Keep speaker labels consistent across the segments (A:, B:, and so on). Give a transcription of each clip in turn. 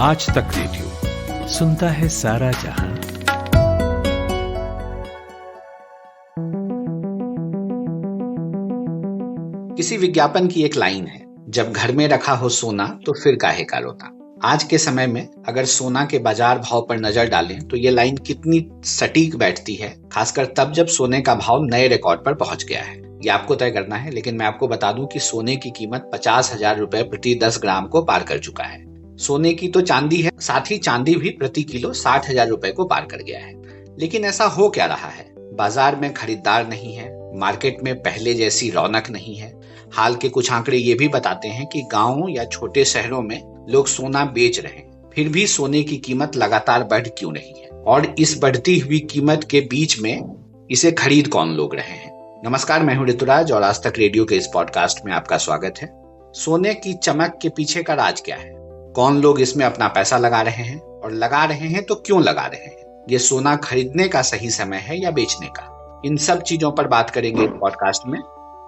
A: आज तक रेडियो सुनता है सारा जहां।
B: किसी विज्ञापन की एक लाइन है, जब घर में रखा हो सोना तो फिर काहे का रोना। आज के समय में अगर सोना के बाजार भाव पर नजर डालें तो ये लाइन कितनी सटीक बैठती है, खासकर तब जब सोने का भाव नए रिकॉर्ड पर पहुंच गया है। ये आपको तय करना है, लेकिन मैं आपको बता दूं कि सोने की कीमत 50,000 रुपए प्रति 10 ग्राम को पार कर चुका है। सोने की तो चांदी है, साथ ही चांदी भी प्रति किलो 60,000 रुपए को पार कर गया है। लेकिन ऐसा हो क्या रहा है? बाजार में खरीदार नहीं है, मार्केट में पहले जैसी रौनक नहीं है। हाल के कुछ आंकड़े ये भी बताते हैं कि गांवों या छोटे शहरों में लोग सोना बेच रहे हैं, फिर भी सोने की कीमत लगातार बढ़ क्यों नहीं है? और इस बढ़ती हुई कीमत के बीच में इसे खरीद कौन लोग रहे हैं? नमस्कार, मैं हूं ऋतुराज और आज तक रेडियो के इस पॉडकास्ट में आपका स्वागत है। सोने की चमक के पीछे का राज क्या है? कौन लोग इसमें अपना पैसा लगा रहे हैं, और लगा रहे हैं तो क्यों लगा रहे हैं? ये सोना खरीदने का सही समय है या बेचने का? इन सब चीजों पर बात करेंगे इस पॉडकास्ट में।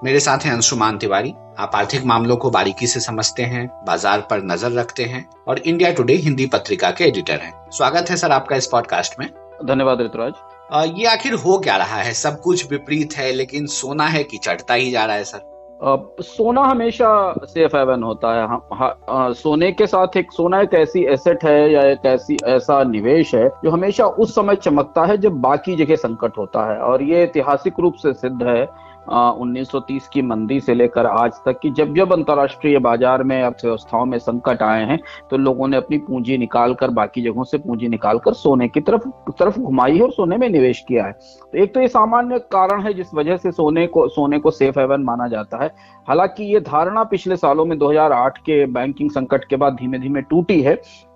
B: मेरे साथ हैं अंशुमान तिवारी। आप आर्थिक मामलों को बारीकी से समझते हैं, बाजार पर नजर रखते हैं और इंडिया टुडे हिंदी पत्रिका के एडिटर हैं। स्वागत है सर आपका इस पॉडकास्ट में।
C: धन्यवाद ऋतुराज।
B: ये आखिर हो क्या रहा है? सब कुछ विपरीत है, लेकिन सोना है कि चढ़ता ही जा रहा है सर?
C: सोना हमेशा सेफ हेवन होता है। सोने के साथ सोना एक ऐसी एसेट है या एक ऐसा निवेश है जो हमेशा उस समय चमकता है जब बाकी जगह संकट होता है। और ये ऐतिहासिक रूप से सिद्ध है 1930 की मंदी से लेकर आज तक की जब जब अंतर्राष्ट्रीय बाजार में अर्थव्यवस्थाओं में संकट आए हैं तो लोगों ने अपनी पूंजी निकालकर, बाकी जगहों से पूंजी निकालकर सोने की तरफ घुमाई है और सोने में निवेश किया है। तो एक तो ये सामान्य कारण है जिस वजह से सोने को सेफ हेवन माना जाता है। हालांकि ये धारणा पिछले सालों में 2008 के बैंकिंग संकट के बाद धीमे धीमे टूटी है,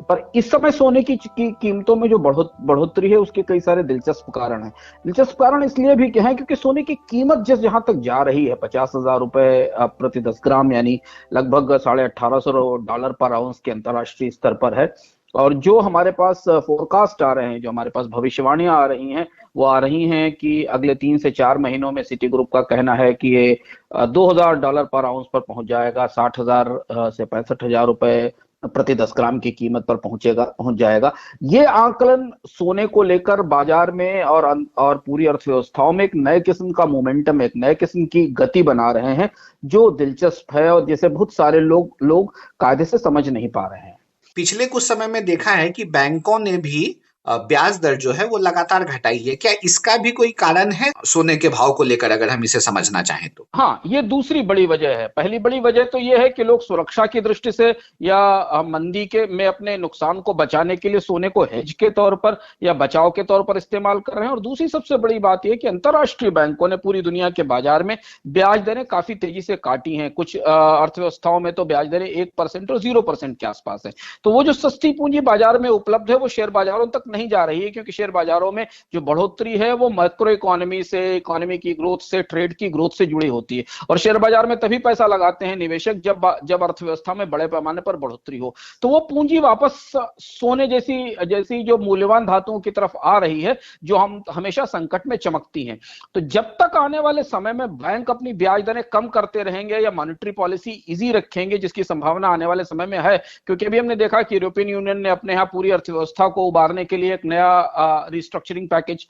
C: पर इस समय सोने की कीमतों में जो बढ़ोतरी है उसके कई सारे दिलचस्प कारण हैं। दिलचस्प कारण इसलिए भी हैं क्योंकि सोने की कीमत जहां तक जा रही है 50,000 रुपए प्रति 10 ग्राम, यानी लगभग $1850 पर आउंस के अंतर्राष्ट्रीय स्तर पर है। और जो हमारे पास फोरकास्ट आ रहे हैं, जो हमारे पास भविष्यवाणियां आ रही हैं, वो आ रही हैं कि अगले 3 से 4 महीनों में सिटी ग्रुप का कहना है कि ये $2,000 पर आउंस पर पहुंच जाएगा, 60,000 से 65,000 रुपए प्रति 10 ग्राम की कीमत पर पहुंच जाएगा। ये आंकलन सोने को लेकर बाजार में और पूरी अर्थव्यवस्थाओं में एक नए किस्म का मोमेंटम, एक नए किस्म की गति बना रहे हैं जो दिलचस्प है और जिसे बहुत सारे लोग कायदे से समझ नहीं पा रहे हैं।
B: पिछले कुछ समय में देखा है कि बैंकों ने भी ब्याज दर जो है वो लगातार घटाई है। क्या इसका भी कोई कारण है सोने के भाव को लेकर, अगर हम इसे समझना चाहें तो?
C: हाँ, ये दूसरी बड़ी वजह है। पहली बड़ी वजह तो ये है कि लोग सुरक्षा की दृष्टि से या मंदी के में अपने नुकसान को बचाने के लिए सोने को हेज के तौर पर या बचाव के तौर पर इस्तेमाल कर रहे हैं। और दूसरी सबसे बड़ी बात यह कि अंतर्राष्ट्रीय बैंकों ने पूरी दुनिया के बाजार में ब्याज दरें काफी तेजी से काटी हैं। कुछ अर्थव्यवस्थाओं में तो ब्याज दरें 1% और 0% के आसपास है। तो वो जो सस्ती पूंजी बाजार में उपलब्ध है वो शेयर बाजारों तक नहीं जा रही है, क्योंकि शेयर बाजारों में जो बढ़ोतरी है वो मैक्रो इकोनॉमी से, इकोनॉमी की ग्रोथ से, ट्रेड की ग्रोथ से जुड़ी होती है। और शेयर बाजार में तभी पैसा लगाते हैं निवेशक जब अर्थव्यवस्था में बड़े पैमाने पर बढ़ोतरी हो। तो वो पूंजी वापस सोने जैसी जो मूल्यवान धातुओं की तरफ आ रही है, जो हम हमेशा संकट में चमकती हैं। तो जब तक आने वाले समय में बैंक अपनी ब्याज दरें कम करते रहेंगे या मॉनेटरी पॉलिसी इजी रखेंगे, जिसकी संभावना आने वाले समय में है, क्योंकि अभी हमने देखा कि यूरोपियन यूनियन ने अपने यहाँ पूरी अर्थव्यवस्था को उबारने के लिए एक नया रिस्ट्रक्चरिंग पैकेज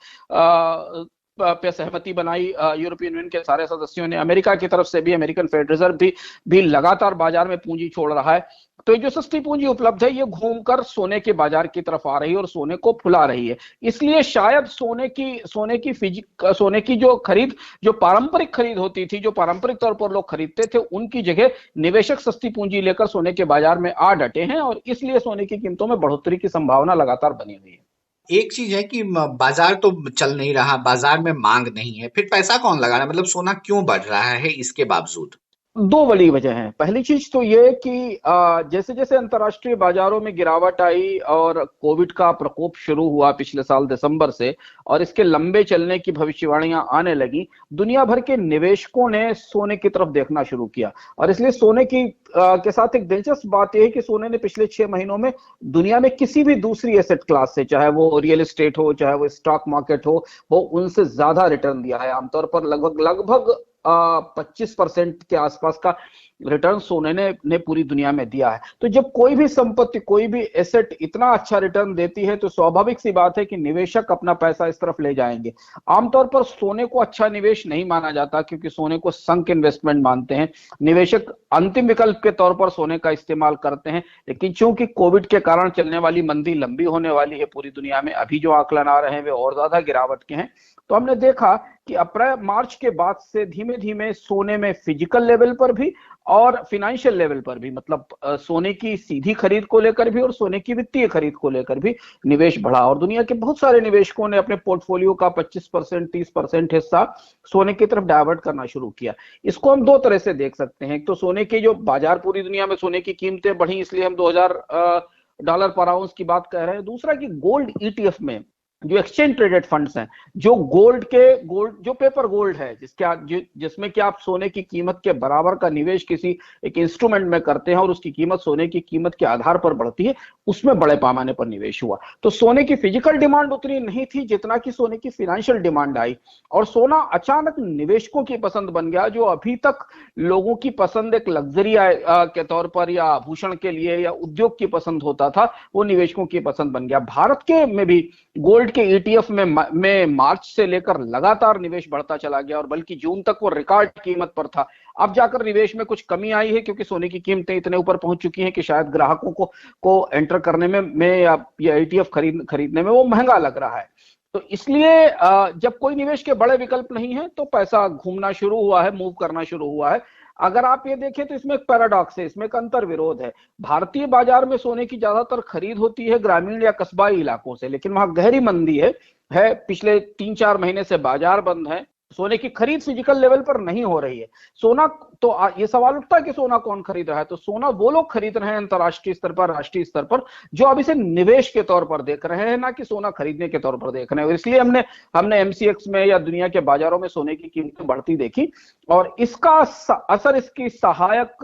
C: पे सहमति बनाई यूरोपियन यूनियन के सारे सदस्यों ने। अमेरिका की तरफ से भी अमेरिकन फेडरल रिजर्व भी लगातार बाजार में पूंजी छोड़ रहा है। तो ये जो सस्ती पूंजी उपलब्ध है ये घूमकर सोने के बाजार की तरफ आ रही है और सोने को फुला रही है। इसलिए शायद सोने की जो पारंपरिक खरीद होती थी, जो पारंपरिक तौर पर लोग खरीदते थे, उनकी जगह निवेशक सस्ती पूंजी लेकर सोने के बाजार में आ डटे हैं और इसलिए सोने की कीमतों में बढ़ोतरी की संभावना लगातार बनी हुई है।
B: एक चीज है कि बाजार तो चल नहीं रहा, बाजार में मांग नहीं है, फिर पैसा कौन लगा रहा है? मतलब सोना क्यों बढ़ रहा है इसके बावजूद?
C: दो बड़ी वजह हैं। पहली चीज तो ये कि जैसे जैसे अंतर्राष्ट्रीय बाजारों में गिरावट आई और कोविड का प्रकोप शुरू हुआ पिछले साल दिसंबर से, और इसके लंबे चलने की भविष्यवाणियां आने लगी, दुनिया भर के निवेशकों ने सोने की तरफ देखना शुरू किया। और इसलिए सोने के साथ एक दिलचस्प बात यह है कि सोने ने पिछले 6 महीनों में दुनिया में किसी भी दूसरी एसेट क्लास से, चाहे वो रियल एस्टेट हो, चाहे वो स्टॉक मार्केट हो, वो उनसे ज्यादा रिटर्न दिया है। आमतौर पर लगभग 25% के आसपास का रिटर्न सोने ने पूरी दुनिया में दिया है। तो जब कोई भी संपत्ति, कोई भी एसेट इतना अच्छा रिटर्न देती है तो स्वाभाविक सी बात है कि निवेशक अपना पैसा इस तरफ ले जाएंगे। आमतौर पर सोने को अच्छा निवेश नहीं माना जाता, क्योंकि सोने को संक इन्वेस्टमेंट मानते हैं। निवेशक अंतिम विकल्प के तौर पर सोने का इस्तेमाल करते हैं, लेकिन चूंकि कोविड के कारण चलने वाली मंदी लंबी होने वाली है पूरी दुनिया में, अभी जो आकलन आ रहे हैं वे और ज्यादा गिरावट के हैं, तो हमने देखा कि अप्रैल मार्च के बाद से धीमे धीमे सोने में फिजिकल लेवल पर भी और फाइनेंशियल लेवल पर भी, मतलब सोने की सीधी खरीद को लेकर भी और सोने की वित्तीय खरीद को लेकर भी निवेश बढ़ा। और दुनिया के बहुत सारे निवेशकों ने अपने पोर्टफोलियो का 25% 30% हिस्सा सोने की तरफ डाइवर्ट करना शुरू किया। इसको हम दो तरह से देख सकते हैं। एक तो सोने की जो बाजार, पूरी दुनिया में सोने की कीमतें बढ़ी, इसलिए हम $2000 पर आउंस की बात कह रहे हैं। दूसरा कि गोल्ड ईटीएफ में जो एक्सचेंज ट्रेडेड फंड्स हैं, जो गोल्ड जो पेपर गोल्ड है, जिसमें कि आप सोने की कीमत के बराबर का निवेश किसी एक इंस्ट्रूमेंट में करते हैं और उसकी कीमत सोने की कीमत के आधार पर बढ़ती है, उसमें बड़े पैमाने पर निवेश हुआ। तो सोने की फिजिकल डिमांड उतनी नहीं थी जितना कि सोने की फाइनेंशियल डिमांड आई, और सोना अचानक निवेशकों की पसंद बन गया। जो अभी तक लोगों की पसंद एक लग्जरी के तौर पर या आभूषण के लिए या उद्योग की पसंद होता था, वो निवेशकों की पसंद बन गया। भारत के में भी गोल्ड के ईटीएफ में मार्च से लेकर लगातार निवेश बढ़ता चला गया, और बल्कि जून तक वो रिकॉर्ड कीमत पर था। अब जाकर निवेश में कुछ कमी आई है, क्योंकि सोने की कीमतें इतने ऊपर पहुंच चुकी हैं कि शायद ग्राहकों को एंटर करने में या ईटीएफ खरीदने में वो महंगा लग रहा है। तो इसलिए जब कोई निवेश के बड़े विकल्प नहीं है तो पैसा घूमना शुरू हुआ है, मूव करना शुरू हुआ है। अगर आप ये देखें तो इसमें एक पैराडॉक्स है, इसमें एक अंतर विरोध है। भारतीय बाजार में सोने की ज्यादातर खरीद होती है ग्रामीण या कस्बाई इलाकों से, लेकिन वहां गहरी मंदी है। पिछले 3-4 महीने से बाजार बंद है, सोने की खरीद फिजिकल लेवल पर नहीं हो रही है। सोना तो ये सवाल उठता है कि सोना कौन खरीद रहा है, तो सोना वो लोग खरीद रहे हैं अंतर्राष्ट्रीय स्तर पर, राष्ट्रीय स्तर पर, जो अब इसे निवेश के तौर पर देख रहे हैं, ना कि सोना खरीदने के तौर पर देख रहे हैं। और इसलिए हमने एमसीएक्स में या दुनिया के बाजारों में सोने की कीमतें बढ़ती देखी, और इसका असर इसकी सहायक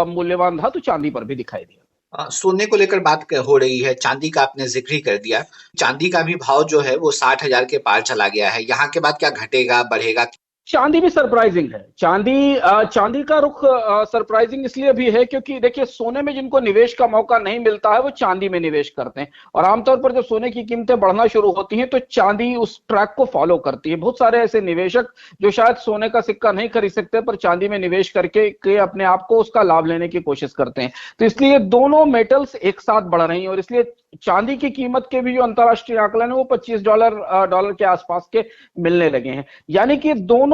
C: मूल्यवान धातु चांदी पर भी दिखाई दिया।
B: सोने को लेकर बात हो रही है, चांदी का आपने जिक्र ही कर दिया। चांदी का भी भाव जो है वो 60,000 के पार चला गया है। यहाँ के बाद क्या घटेगा, बढ़ेगा?
C: चांदी भी सरप्राइजिंग है। चांदी का रुख सरप्राइजिंग इसलिए भी है क्योंकि देखिए, सोने में जिनको निवेश का मौका नहीं मिलता है वो चांदी में निवेश करते हैं, और आमतौर पर जब सोने की कीमतें बढ़ना शुरू होती हैं तो चांदी उस ट्रैक को फॉलो करती है। बहुत सारे ऐसे निवेशक जो शायद सोने का सिक्का नहीं खरीद सकते पर चांदी में निवेश करके अपने आप को उसका लाभ लेने की कोशिश करते हैं। तो इसलिए दोनों मेटल्स एक साथ बढ़ रही हैं, और इसलिए चांदी की कीमत के भी जो अंतरराष्ट्रीय आकलन है वो $25 के आसपास के मिलने लगे हैं। यानी कि दोनों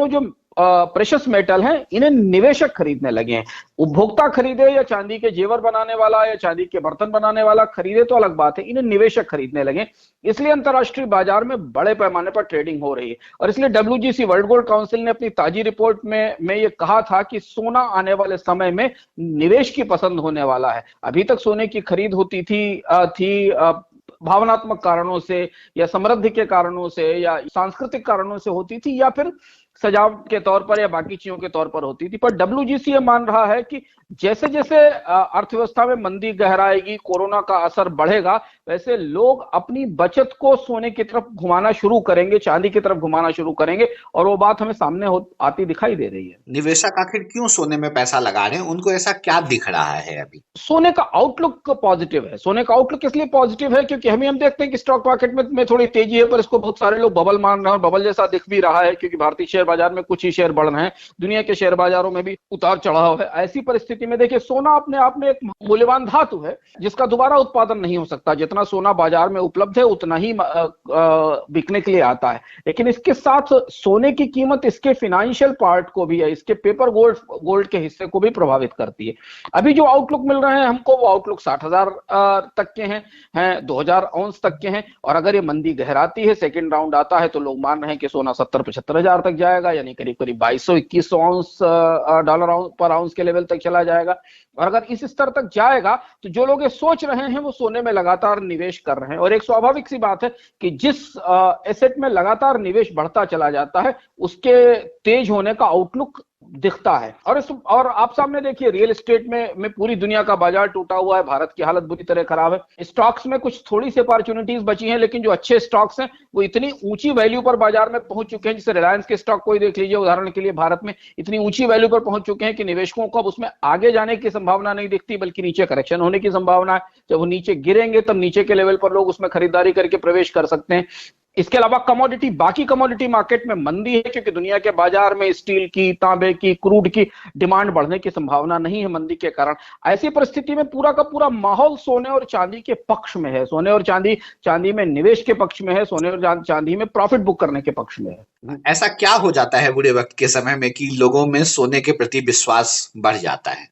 C: जो प्रेशस मेटल हैं, इन्हें निवेशक खरीदने लगे हैं। उपभोक्ता खरीदे या चांदी के जेवर बनाने वाला या चांदी के बर्तन बनाने वाला खरीदे तो अलग बात है, इन्हें निवेशक खरीदने लगे। इसलिए अंतरराष्ट्रीय बाजार में बड़े पैमाने पर ट्रेडिंग हो रही है। और इसलिए WGC वर्ल्ड गोल्ड काउंसिल ने अपनी ताजी रिपोर्ट में ये कहा था कि सोना आने वाले समय में निवेश की पसंद होने वाला है। अभी तक सोने की खरीद होती थी भावनात्मक कारणों से या समृद्धि के कारणों से या सांस्कृतिक कारणों से होती थी, या फिर सजावट के तौर पर या बाकी चीजों के तौर पर होती थी। पर WGC ये मान रहा है कि जैसे जैसे अर्थव्यवस्था में मंदी गहराएगी, कोरोना का असर बढ़ेगा, वैसे लोग अपनी बचत को सोने की तरफ घुमाना शुरू करेंगे, चांदी की तरफ घुमाना शुरू करेंगे, और वो बात हमें सामने आती दिखाई दे रही है।
B: निवेशक आखिर क्यों सोने में पैसा लगा रहे हैं? उनको ऐसा क्या दिख रहा है अभी?
C: सोने का आउटलुक पॉजिटिव है। सोने का आउटलुक इसलिए पॉजिटिव है क्योंकि हम देखते हैं कि स्टॉक मार्केट में थोड़ी तेजी है, पर इसको बहुत सारे लोग बबल मान रहे हैं, और बबल जैसा दिख भी रहा है क्योंकि भारतीय शेयर बाजार में कुछ ही शेयर बढ़ रहे हैं, दुनिया के शेयर बाजारों में भी उतार चढ़ाव है। ऐसी परिस्थिति में देखिए, सोना अपने आप में एक मूल्यवान धातु है जिसका दोबारा उत्पादन नहीं हो सकता। जितना सोना बाजार में उपलब्ध है उतना ही बिकने के लिए आता है, लेकिन इसके साथ सोने की कीमत इसके फाइनेंशियल पार्ट को भी है, इसके पेपर गोल्ड के हिस्से को भी प्रभावित करती है। अभी जो आउटलुक मिल रहे हैं हमको, वो आउटलुक 60,000 तक के हैं, 2000 औंस तक के हैं। और अगर ये मंदी गहराती है, सेकंड राउंड आता है, तो लोग मान रहे हैं कि सोना 70-75 हजार तक जाएगा, यानी करीब 2200-2100 औंस डॉलर पर आउंस के लेवल तक चला जाएगा। और अगर इस स्तर तक जाएगा तो जो लोग ये सोच रहे हैं वो सोने में लगातार निवेश कर रहे हैं। और एक स्वाभाविक सी बात है कि जिस एसेट में लगातार निवेश बढ़ता चला जाता है उसके तेज होने का आउटलुक दिखता है। और आप सामने देखिए, रियल एस्टेट में पूरी दुनिया का बाजार टूटा हुआ है, भारत की हालत बुरी तरह खराब है। स्टॉक्स में कुछ थोड़ी सी अपॉर्चुनिटीज बची हैं, लेकिन जो अच्छे स्टॉक्स हैं वो इतनी ऊंची वैल्यू पर बाजार में पहुंच चुके हैं, जैसे रिलायंस के स्टॉक को ही देख लीजिए उदाहरण के लिए, भारत में इतनी ऊंची वैल्यू पर पहुंच चुके हैं कि निवेशकों को अब उसमें आगे जाने की संभावना नहीं दिखती, बल्कि नीचे करेक्शन होने की संभावना है। जब वो नीचे गिरेंगे तब नीचे के लेवल पर लोग उसमें खरीदारी करके प्रवेश कर सकते हैं। इसके अलावा बाकी कमोडिटी मार्केट में मंदी है, क्योंकि दुनिया के बाजार में स्टील की, तांबे की, क्रूड की डिमांड बढ़ने की संभावना नहीं है मंदी के कारण। ऐसी परिस्थिति में पूरा का पूरा माहौल सोने और चांदी के पक्ष में है। सोने और चांदी में निवेश के पक्ष में है, सोने और चांदी में प्रॉफिट बुक करने के पक्ष में है।
B: ऐसा क्या हो जाता है बुरे वक्त के समय में कि लोगों में सोने के प्रति विश्वास बढ़ जाता है?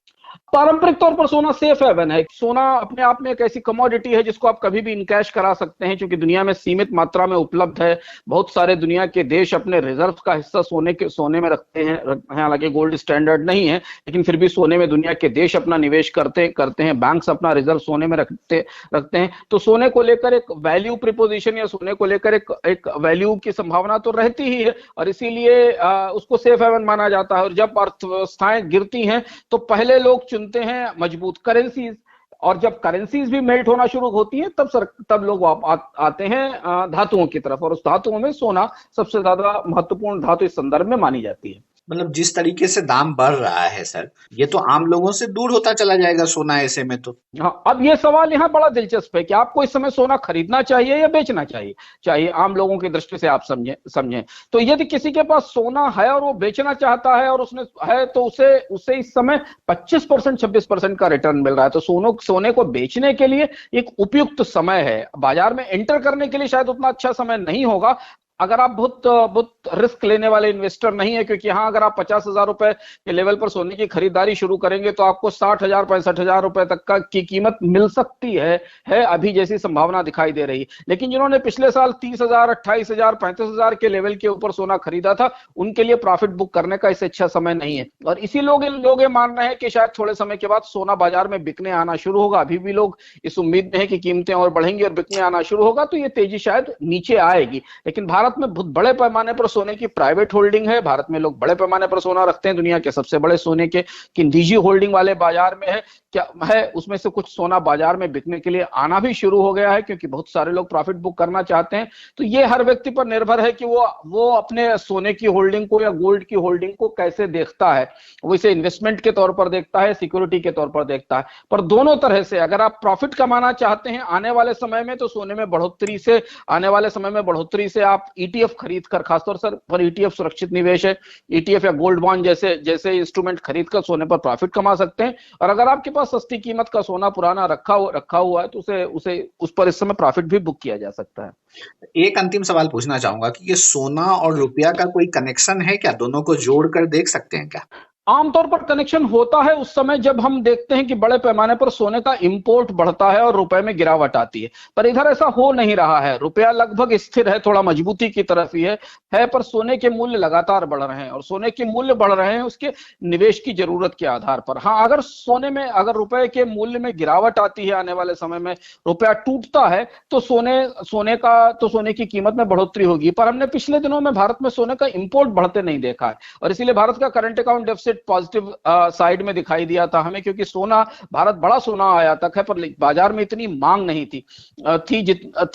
C: पारंपरिक तौर पर सोना सेफ हेवन है। सोना अपने आप में एक ऐसी कमोडिटी है जिसको आप कभी भी इनकैश करा सकते हैं, क्योंकि दुनिया में सीमित मात्रा में उपलब्ध है। बहुत सारे दुनिया के देश अपने रिजर्व का हिस्सा सोने में रखते हैं। हालांकि गोल्ड स्टैंडर्ड नहीं है, लेकिन फिर भी सोने में दुनिया के देश अपना निवेश करते हैं। बैंक्स अपना रिजर्व सोने में रखते हैं। तो सोने को लेकर एक वैल्यू प्रिपोजिशन या सोने को लेकर एक वैल्यू की संभावना तो रहती ही है, और इसीलिए उसको सेफ हेवन माना जाता है। और जब अर्थव्यवस्थाएं गिरती हैं तो पहले लोग चुनते हैं मजबूत करेंसीज, और जब करेंसीज भी मेल्ट होना शुरू होती हैं तब लोग आते हैं धातुओं की तरफ, और उस धातुओं में सोना सबसे ज्यादा महत्वपूर्ण धातु इस संदर्भ में मानी जाती है।
B: मतलब जिस तरीके से दाम बढ़ रहा है सर, ये तो आम लोगों से दूर होता चला जाएगा सोना ऐसे में तो।
C: हाँ, अब ये सवाल यहाँ बड़ा दिलचस्प है कि आपको इस समय सोना खरीदना चाहिए या बेचना चाहिए आम लोगों की दृष्टि से आप समझें तो यदि किसी के पास सोना है और वो बेचना चाहता है और उसने है तो उसे इस समय 25% 26% का रिटर्न मिल रहा है। तो सोने को बेचने के लिए एक उपयुक्त समय है। बाजार में एंटर करने के लिए शायद उतना अच्छा समय नहीं होगा अगर आप बहुत रिस्क लेने वाले इन्वेस्टर नहीं है, क्योंकि यहाँ अगर आप 50,000 रुपए के लेवल पर सोने की खरीदारी शुरू करेंगे तो आपको 60,000 65,000 रुपए तक की कीमत मिल सकती है अभी जैसी संभावना दिखाई दे रही। लेकिन जिन्होंने पिछले साल 30,000 28,000 35,000 के लेवल के ऊपर सोना खरीदा था, उनके लिए प्रॉफिट बुक करने का इससे अच्छा समय नहीं है। और इसी लोग ये मान रहे हैं कि शायद थोड़े समय के बाद सोना बाजार में बिकने आना शुरू होगा। अभी भी लोग इस उम्मीद में है कि कीमतें और बढ़ेंगी और बिकने आना शुरू होगा, तो ये तेजी शायद नीचे आएगी। लेकिन भारत में बहुत बड़े पैमाने पर सोने की प्राइवेट होल्डिंग है। भारत में लोग बड़े पैमाने पर सोना रखते हैं। दुनिया के सबसे बड़े सोने के निजी होल्डिंग वाले बाजार में है उसमें से कुछ सोना बाजार में बिकने के लिए आना भी शुरू हो गया है, क्योंकि बहुत सारे लोग प्रॉफिट बुक करना चाहते हैं। तो ये हर व्यक्ति पर निर्भर है कि वो अपने सोने की होल्डिंग को या गोल्ड की होल्डिंग को कैसे देखता है। वो इसे इन्वेस्टमेंट के तौर पर देखता है, सिक्योरिटी के तौर पर देखता है। पर दोनों तरह से अगर आप प्रॉफिट कमाना चाहते हैं आने वाले समय में, तो सोने में आने वाले समय में बढ़ोतरी से आप ETF खरीद कर, खासतौर पर ETF सुरक्षित निवेश है, ETF या गोल्ड बॉन्ड जैसे इंस्ट्रूमेंट खरीद कर सोने पर प्रॉफिट कमा सकते हैं। और अगर आपके पास सस्ती कीमत का सोना पुराना रखा हुआ है तो उस पर इस समय प्रॉफिट भी बुक किया जा सकता है।
B: एक अंतिम सवाल पूछना चाहूंगा कि ये सोना और रुपया का कोई कनेक्शन है क्या? दोनों को जोड़कर देख सकते हैं क्या?
C: आमतौर पर कनेक्शन होता है उस समय जब हम देखते हैं कि बड़े पैमाने पर सोने का इंपोर्ट बढ़ता है और रुपए में गिरावट आती है। पर इधर ऐसा हो नहीं रहा है। रुपया लगभग स्थिर है, थोड़ा मजबूती की तरफ ही है पर सोने के मूल्य लगातार बढ़ रहे हैं, और सोने के मूल्य बढ़ रहे हैं उसके निवेश की जरूरत के आधार पर। हाँ, अगर रुपए के मूल्य में गिरावट आती है, आने वाले समय में रुपया टूटता है, तो सोने की कीमत में बढ़ोतरी होगी। पर हमने पिछले दिनों में भारत में सोने का इंपोर्ट बढ़ते नहीं देखा है, और इसीलिए भारत का current account deficit positive side में दिखाई दिया था हमें, क्योंकि भारत बड़ा सोना आयातक है, पर बाजार में इतनी मांग नहीं थी,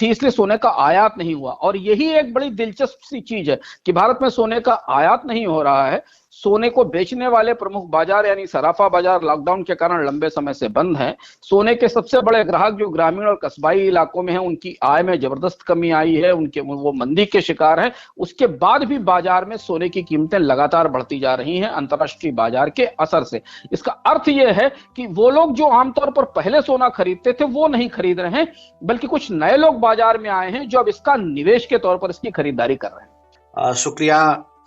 C: इसलिए सोने का आयात नहीं हुआ। और यही एक बड़ी दिलचस्प सी चीज है कि भारत में सोने का आयात नहीं हो रहा है। सोने को बेचने वाले प्रमुख बाजार यानी सराफा बाजार लॉकडाउन के कारण लंबे समय से बंद हैं। सोने के सबसे बड़े ग्राहक जो ग्रामीण और कस्बाई इलाकों में हैं, उनकी आय में जबरदस्त कमी आई है, वो मंदी के शिकार हैं। उसके बाद भी बाजार में सोने की कीमतें लगातार बढ़ती जा रही हैं अंतर्राष्ट्रीय बाजार के असर से। इसका अर्थ यह है कि वो लोग जो आमतौर पर पहले सोना खरीदते थे वो नहीं खरीद रहे हैं, बल्कि कुछ नए लोग बाजार में आए हैं जो अब इसका निवेश के तौर पर इसकी खरीदारी कर रहे हैं।
B: शुक्रिया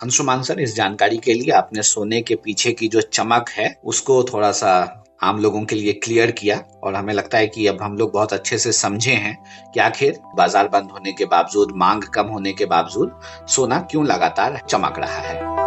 B: अंशुमान सर इस जानकारी के लिए। आपने सोने के पीछे की जो चमक है उसको थोड़ा सा आम लोगों के लिए क्लियर किया, और हमें लगता है कि अब हम लोग बहुत अच्छे से समझे हैं कि आखिर बाजार बंद होने के बावजूद, मांग कम होने के बावजूद सोना क्यों लगातार चमक रहा है।